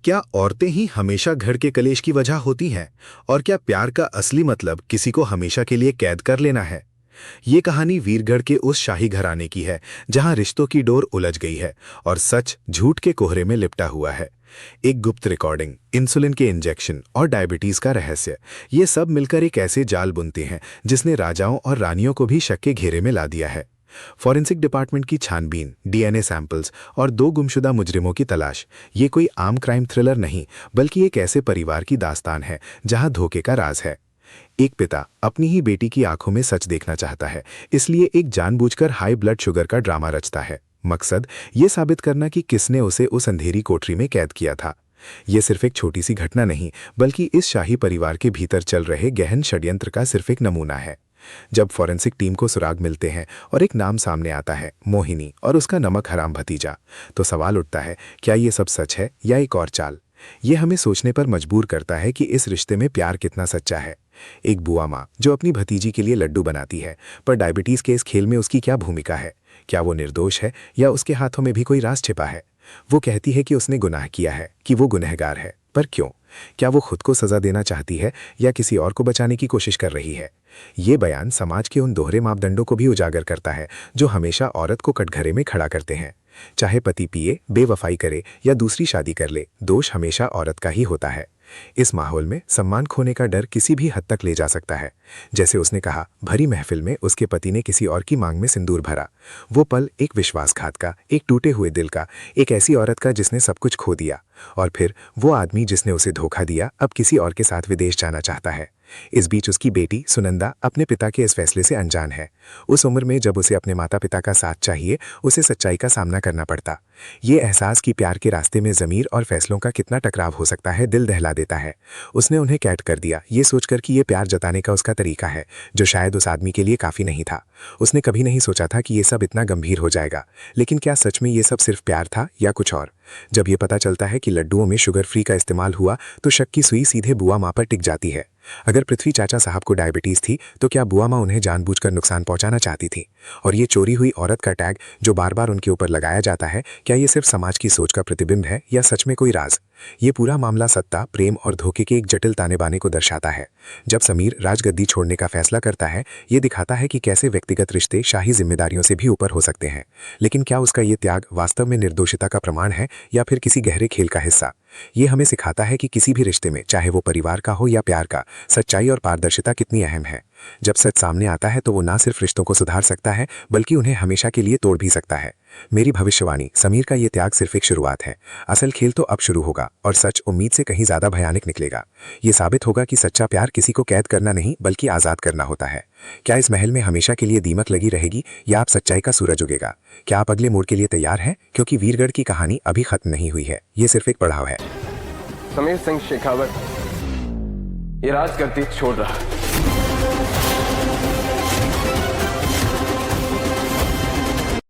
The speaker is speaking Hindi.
क्या औरतें ही हमेशा घर के कलेश की वजह होती हैं? और क्या प्यार का असली मतलब किसी को हमेशा के लिए कैद कर लेना है? ये कहानी वीरगढ़ के उस शाही घराने की है जहां रिश्तों की डोर उलझ गई है और सच झूठ के कोहरे में लिपटा हुआ है। एक गुप्त रिकॉर्डिंग, इंसुलिन के इंजेक्शन और डायबिटीज का रहस्य, ये सब मिलकर एक ऐसे जाल बुनते हैं जिसने राजाओं और रानियों को भी शक के घेरे में ला दिया है। फॉरेंसिक डिपार्टमेंट की छानबीन, डीएनए सैंपल्स और दो गुमशुदा मुजरिमों की तलाश, ये कोई आम क्राइम थ्रिलर नहीं, बल्कि एक ऐसे परिवार की दास्तान है जहां धोखे का राज है। एक पिता अपनी ही बेटी की आंखों में सच देखना चाहता है, इसलिए एक जानबूझकर हाई ब्लड शुगर का ड्रामा रचता है। मकसद ये साबित करना कि किसने उसे उस अंधेरी कोठरी में कैद किया था। ये सिर्फ एक छोटी सी घटना नहीं, बल्कि इस शाही परिवार के भीतर चल रहे गहन षड्यंत्र का सिर्फ एक नमूना है। जब फॉरेंसिक टीम को सुराग मिलते हैं और एक नाम सामने आता है, मोहिनी और उसका नमक हराम भतीजा, तो सवाल उठता है, क्या ये सब सच है या एक और चाल? ये हमें सोचने पर मजबूर करता है कि इस रिश्ते में प्यार कितना सच्चा है। एक बुआ माँ जो अपनी भतीजी के लिए लड्डू बनाती है, पर डायबिटीज के इस खेल में उसकी क्या भूमिका है? क्या वो निर्दोष है या उसके हाथों में भी कोई राज छिपा है? वो कहती है कि उसने गुनाह किया है, कि वो गुनहगार है, पर क्यों? क्या वो खुद को सजा देना चाहती है या किसी और को बचाने की कोशिश कर रही है? ये बयान समाज के उन दोहरे मापदंडों को भी उजागर करता है जो हमेशा औरत को कटघरे में खड़ा करते हैं। चाहे पति पिए, बेवफाई करे या दूसरी शादी कर ले, दोष हमेशा औरत का ही होता है। इस माहौल में सम्मान खोने का डर किसी भी हद तक ले जा सकता है। जैसे उसने कहा, भरी महफिल में उसके पति ने किसी और की मांग में सिंदूर भरा। वो पल एक विश्वासघात का, एक टूटे हुए दिल का, एक ऐसी औरत का जिसने सब कुछ खो दिया। और फिर वो आदमी जिसने उसे धोखा दिया अब किसी और के साथ विदेश जाना चाहता है। इस बीच उसकी बेटी सुनंदा अपने पिता के इस फैसले से अनजान है। उस उम्र में जब उसे अपने माता पिता का साथ चाहिए, उसे सच्चाई का सामना करना पड़ता। ये एहसास कि प्यार के रास्ते में ज़मीर और फैसलों का कितना टकराव हो सकता है, दिल दहला देता है। उसने उन्हें कैद कर दिया, ये सोचकर कि ये प्यार जताने का उसका तरीका है, जो शायद उस आदमी के लिए काफ़ी नहीं था। उसने कभी नहीं सोचा था कि ये सब इतना गंभीर हो जाएगा। लेकिन क्या सच में ये सब सिर्फ प्यार था या कुछ और? जब ये पता चलता है कि लड्डुओं में शुगर फ्री का इस्तेमाल हुआ, तो शक की सुई सीधे बुआ माँ पर टिक जाती है। अगर पृथ्वी चाचा साहब को डायबिटीज थी, तो क्या बुआ माँ उन्हें जानबूझकर नुकसान पहुंचाना चाहती थी? और ये चोरी हुई औरत का टैग जो बार बार उनके ऊपर लगाया जाता है, क्या ये सिर्फ समाज की सोच का प्रतिबिंब है या सच में कोई राज? ये पूरा मामला सत्ता, प्रेम और धोखे के एक जटिल ताने बाने को दर्शाता है। जब समीर राजगद्दी छोड़ने का फैसला करता है, ये दिखाता है कि कैसे व्यक्तिगत रिश्ते शाही जिम्मेदारियों से भी ऊपर हो सकते हैं। लेकिन क्या उसका ये त्याग वास्तव में निर्दोषिता का प्रमाण है या फिर किसी गहरे खेल का हिस्सा? ये हमें सिखाता है कि किसी भी रिश्ते में, चाहे वो परिवार का हो या प्यार का, सच्चाई और पारदर्शिता कितनी अहम है। जब सच सामने आता है तो वो ना सिर्फ रिश्तों को सुधार सकता है, बल्कि उन्हें हमेशा के लिए तोड़ भी सकता है। मेरी भविष्यवाणी, समीर का ये त्याग सिर्फ एक शुरुआत है। असल खेल तो अब शुरू होगा और सच उम्मीद से कहीं ज्यादा भयानक निकलेगा। ये साबित होगा कि सच्चा प्यार किसी को कैद करना नहीं, बल्कि आजाद करना होता है। क्या इस महल में हमेशा के लिए दीमक लगी रहेगी या आप सच्चाई का सूरज उगेगा? क्या आप अगले मोड़ के लिए तैयार हैं? क्योंकि वीरगढ़ की कहानी अभी खत्म नहीं हुई है, ये सिर्फ एक पड़ाव है। समीर सिंह शेखावत ये राजगद्दी छोड़ रहा है।